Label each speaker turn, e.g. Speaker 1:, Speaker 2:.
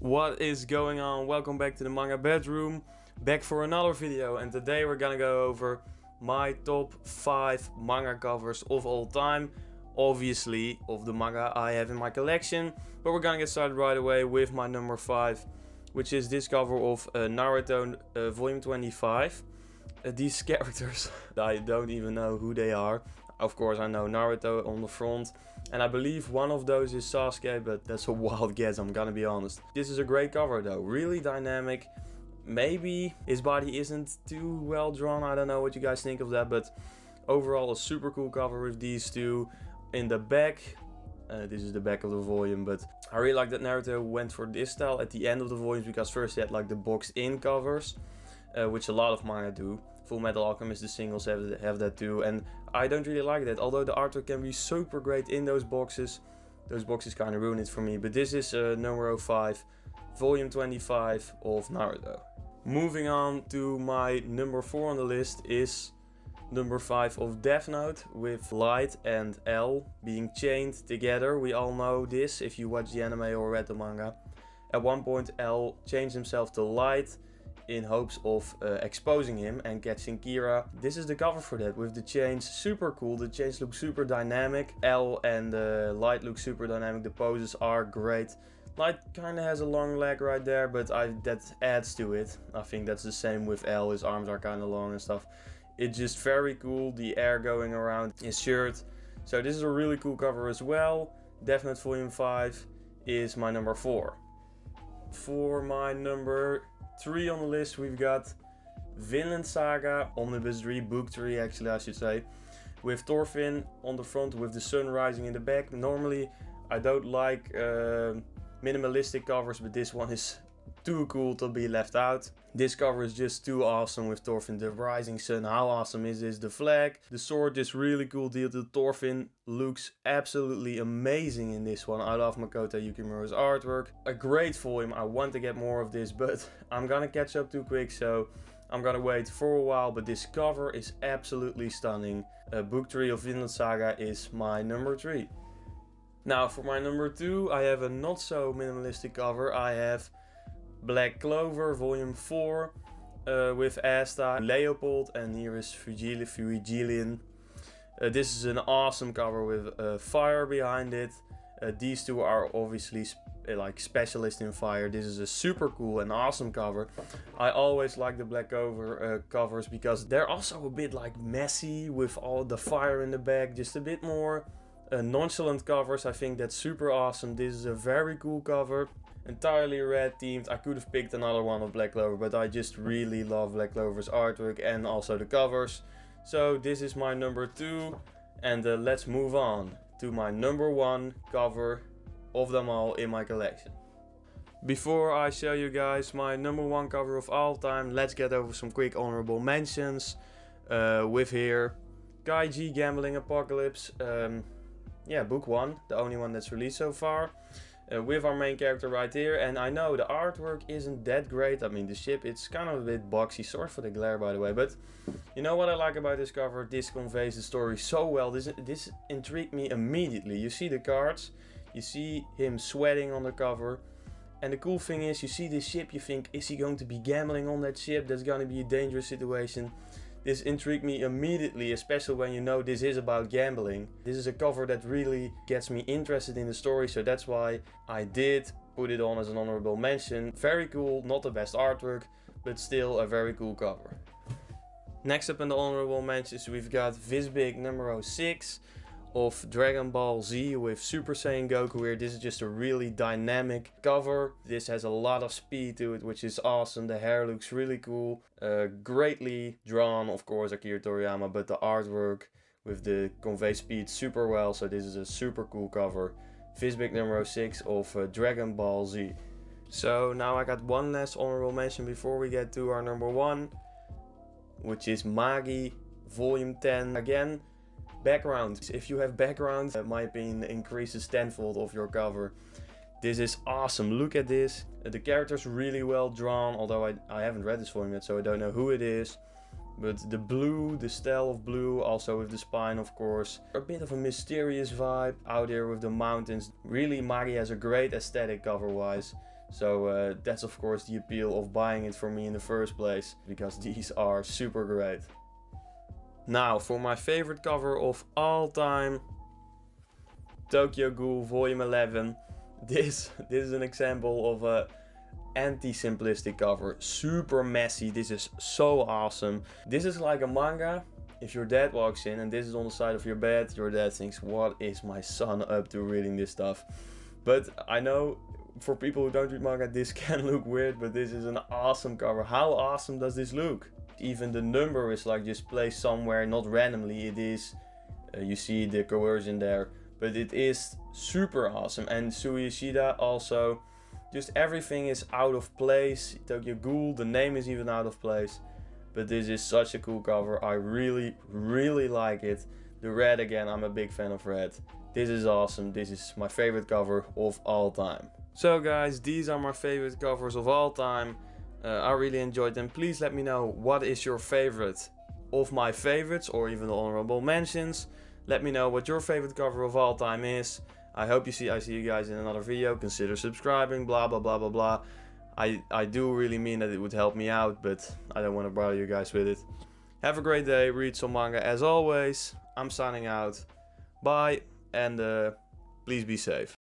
Speaker 1: What is going on? Welcome back to the manga bedroom, back for another video, and today we're gonna go over my top 5 manga covers of all time, obviously of the manga I have in my collection, but we're gonna get started right away with my number 5, which is this cover of Naruto volume 25. These characters, I don't even know who they are. Of course I know Naruto on the front, and I believe one of those is Sasuke, but that's a wild guess, I'm gonna be honest. This is a great cover though, really dynamic. Maybe his body isn't too well drawn, I don't know what you guys think of that, but overall a super cool cover with these two. In the back, this is the back of the volume, but I really like that Naruto went for this style at the end of the volumes, because first he had like the boxed in covers, which a lot of manga do. Full Metal Alchemist, the singles have that too, and I don't really like that. Although the artwork can be super great in those boxes kind of ruin it for me. But this is number 5, volume 25 of Naruto. Moving on to my number 4 on the list is number 5 of Death Note, with Light and L being chained together. We all know this if you watch the anime or read the manga. At one point L changed himself to Light in hopes of exposing him and catching Kira. This is the cover for that, with the chains. Super cool, the chains look super dynamic. L and Light look super dynamic, the poses are great. Light kind of has a long leg right there, but that adds to it. I think that's the same with L, his arms are kind of long and stuff. It's just very cool, the air going around his shirt. So this is a really cool cover as well. Death Note Volume 5 is my number 4. For my number 3 on the list, we've got Vinland Saga Omnibus 3, Book 3 actually I should say, with Thorfinn on the front with the sun rising in the back. Normally I don't like minimalistic covers, but this one is too cool to be left out. This cover is just too awesome with Thorfinn, the rising sun. How awesome is this? The flag, the sword, just really cool deal. The Thorfinn looks absolutely amazing in this one. I love Makoto Yukimura's artwork. A great volume. I want to get more of this, but I'm gonna catch up too quick, so I'm gonna wait for a while. But this cover is absolutely stunning. Book 3 of Vinland Saga is my number 3. Now for my number 2, I have a not so minimalistic cover. I have Black Clover Volume 4 with Asta, Leopold, and here is Virgilian. This is an awesome cover with fire behind it. These two are obviously like specialists in fire. This is a super cool and awesome cover. I always like the Black Clover covers because they're also a bit like messy with all the fire in the back, just a bit more nonchalant covers. I think that's super awesome. This is a very cool cover. Entirely red themed. I could have picked another one of Black Clover, but I just really love Black Clover's artwork and also the covers. So this is my number 2, and let's move on to my number 1 cover of them all in my collection. Before I show you guys my number 1 cover of all time, let's get over some quick honorable mentions. With here Kaiji Gambling Apocalypse, yeah, book 1, the only one that's released so far. With our main character right here, and I know the artwork isn't that great. I mean, the ship, it's kind of a bit boxy, sorry for the glare by the way, but you know what I like about this cover? This conveys the story so well. This intrigued me immediately. You see the cards, you see him sweating on the cover, and the cool thing is, you see this ship, you think, is he going to be gambling on that ship? That's gonna be a dangerous situation. This intrigued me immediately, especially when you know this is about gambling. This is a cover that really gets me interested in the story, so that's why I did put it on as an honorable mention. Very cool, not the best artwork, but still a very cool cover. Next up in the honorable mentions, we've got Visbig number 6 of Dragon Ball Z with Super Saiyan Goku here. This is just a really dynamic cover. This has a lot of speed to it, which is awesome. The hair looks really cool. Greatly drawn, of course, Akira Toriyama, but the artwork with the convey speed super well. So this is a super cool cover. Visbig number 6 of Dragon Ball Z. So now I got one last honorable mention before we get to our number 1, which is Maggie Volume 10. Again, background. If you have background, in my opinion, increases tenfold of your cover. This is awesome. Look at this. The character's really well drawn, although I haven't read this volume yet, so I don't know who it is. But the blue, the style of blue, also with the spine of course. A bit of a mysterious vibe out here with the mountains. Really, Maggie has a great aesthetic cover wise. So that's of course the appeal of buying it for me in the first place, because these are super great. Now for my favorite cover of all time, Tokyo Ghoul Volume 11. This is an example of a anti-simplistic cover. Super messy. This is so awesome. This is like a manga. If your dad walks in and this is on the side of your bed, your dad thinks, what is my son up to reading this stuff? But I know for people who don't read manga, this can look weird, but this is an awesome cover. How awesome does this look? Even the number is like just placed somewhere, not randomly. It is, you see the coercion there, but it is super awesome. And Suishida also, just everything is out of place. Tokyo Ghoul, the name is even out of place. But this is such a cool cover. I really like it. The red again, I'm a big fan of red. This is awesome. This is my favorite cover of all time. So guys, these are my favorite covers of all time. I really enjoyed them. Please let me know what is your favorite of my favorites, or even the honorable mentions. Let me know what your favorite cover of all time is. I see you guys in another video. Consider subscribing, blah blah blah blah blah. I do really mean that it would help me out, but I don't want to bother you guys with it. Have a great day, read some manga as always. I'm signing out. Bye, and please be safe.